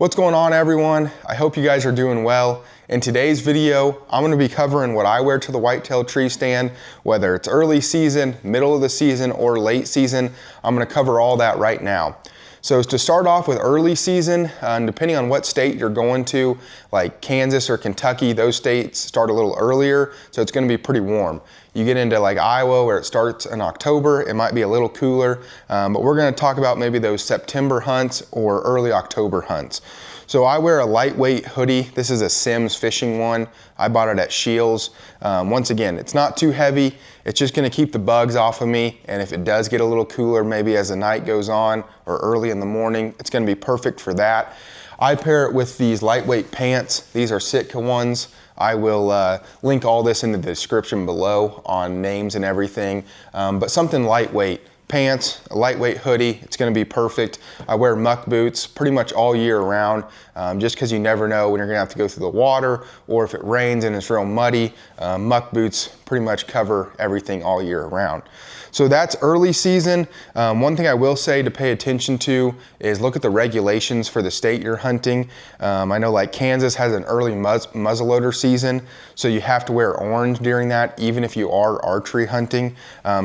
What's going on, everyone? I hope you guys are doing well. In today's video, I'm going to be covering what I wear to the whitetail tree stand, whether it's early season, middle of the season, or late season. I'm going to cover all that right now. So to start off with early season, depending on what state you're going to, like Kansas or Kentucky, those states start a little earlier, so it's going to be pretty warm. You get into like Iowa where it starts in October, it might be a little cooler, but we're going to talk about maybe those September hunts or early October hunts. So I wear a lightweight hoodie. This is a Simms fishing one. I bought it at Shields. Once again, it's not too heavy. It's just gonna keep the bugs off of me. And if it does get a little cooler, maybe as the night goes on or early in the morning, it's gonna be perfect for that. I pair it with these lightweight pants. These are Sitka ones. I will link all this in the description below on names and everything, but something lightweight. Pants, a lightweight hoodie, it's gonna be perfect. I wear muck boots pretty much all year round, just because you never know when you're gonna have to go through the water or if it rains and it's real muddy. Muck boots pretty much cover everything all year round. So that's early season. One thing I will say to pay attention to is look at the regulations for the state you're hunting. I know like Kansas has an early muzzleloader season, so you have to wear orange during that, even if you are archery hunting.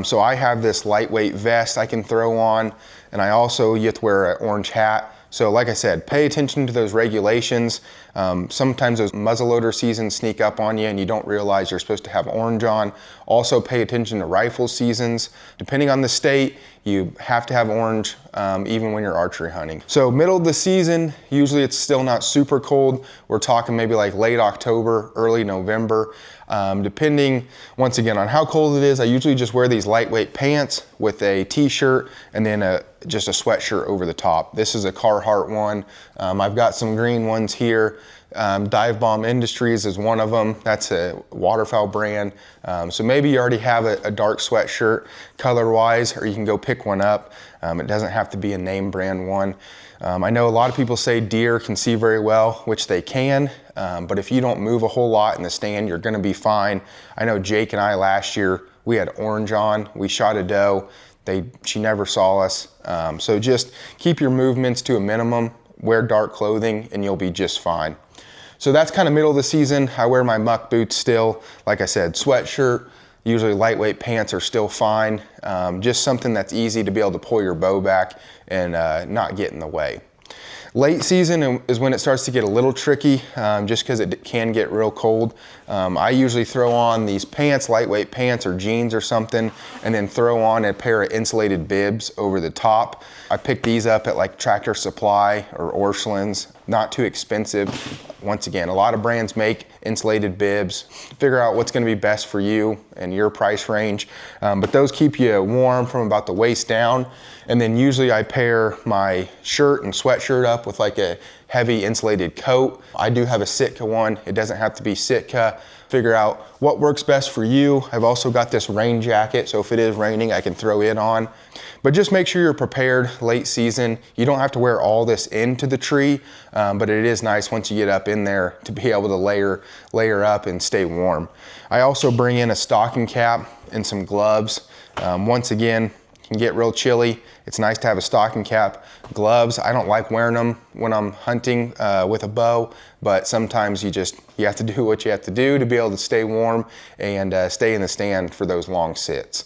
So I have this lightweight vest I can throw on, and I also you have to wear an orange hat. So like I said, pay attention to those regulations. Sometimes those muzzleloader seasons sneak up on you and you don't realize you're supposed to have orange on. Also pay attention to rifle seasons. Depending on the state, you have to have orange even when you're archery hunting. So middle of the season, usually it's still not super cold. We're talking maybe like late October, early November. Depending, once again, on how cold it is, I usually just wear these lightweight pants with a t-shirt and then just a sweatshirt over the top. This is a Carhartt one. I've got some green ones here. Dive Bomb Industries is one of them. That's a waterfowl brand. So maybe you already have a dark sweatshirt color-wise, or you can go pick one up. It doesn't have to be a name brand one. I know a lot of people say deer can see very well, which they can, but if you don't move a whole lot in the stand, you're gonna be fine. I know Jake and I last year, we had orange on. We shot a doe. She never saw us. So just keep your movements to a minimum, wear dark clothing, and you'll be just fine. So that's kind of middle of the season. I wear my muck boots still. Like I said, sweatshirt, usually lightweight pants are still fine. Just something that's easy to be able to pull your bow back and not get in the way. Late season is when it starts to get a little tricky, just because it can get real cold. I usually throw on these pants, lightweight pants or jeans or something, and then throw on a pair of insulated bibs over the top. I picked these up at like Tractor Supply or Orscheln's, not too expensive. Once again, a lot of brands make insulated bibs. Figure out what's gonna be best for you and your price range. But those keep you warm from about the waist down. And then usually I pair my shirt and sweatshirt up with like a heavy insulated coat. I do have a Sitka one. It doesn't have to be Sitka. Figure out what works best for you. I've also got this rain jacket, so if it is raining, I can throw it on. But just make sure you're prepared late season. You don't have to wear all this into the tree, but it is nice once you get up in there to be able to layer up and stay warm. I also bring in a stocking cap and some gloves. Once again, it can get real chilly. It's nice to have a stocking cap. Gloves, I don't like wearing them when I'm hunting with a bow, but sometimes you have to do what you have to do to be able to stay warm and stay in the stand for those long sits.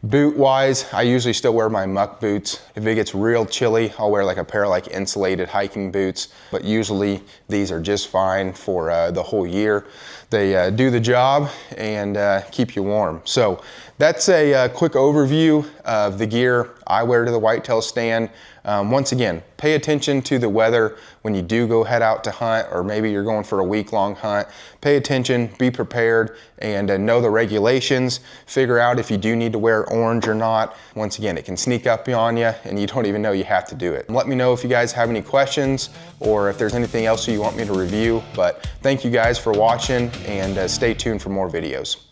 Boot wise, I usually still wear my muck boots. If it gets real chilly, I'll wear like a pair of like insulated hiking boots, but usually these are just fine for the whole year. They do the job and keep you warm. So that's a quick overview of the gear I wear to the whitetail stand. Once again, pay attention to the weather when you do go head out to hunt, or maybe you're going for a week-long hunt. Pay attention, be prepared, and know the regulations. Figure out if you do need to wear orange or not. Once again, it can sneak up on you and you don't even know you have to do it. Let me know if you guys have any questions or if there's anything else you want me to review. But thank you guys for watching, and stay tuned for more videos.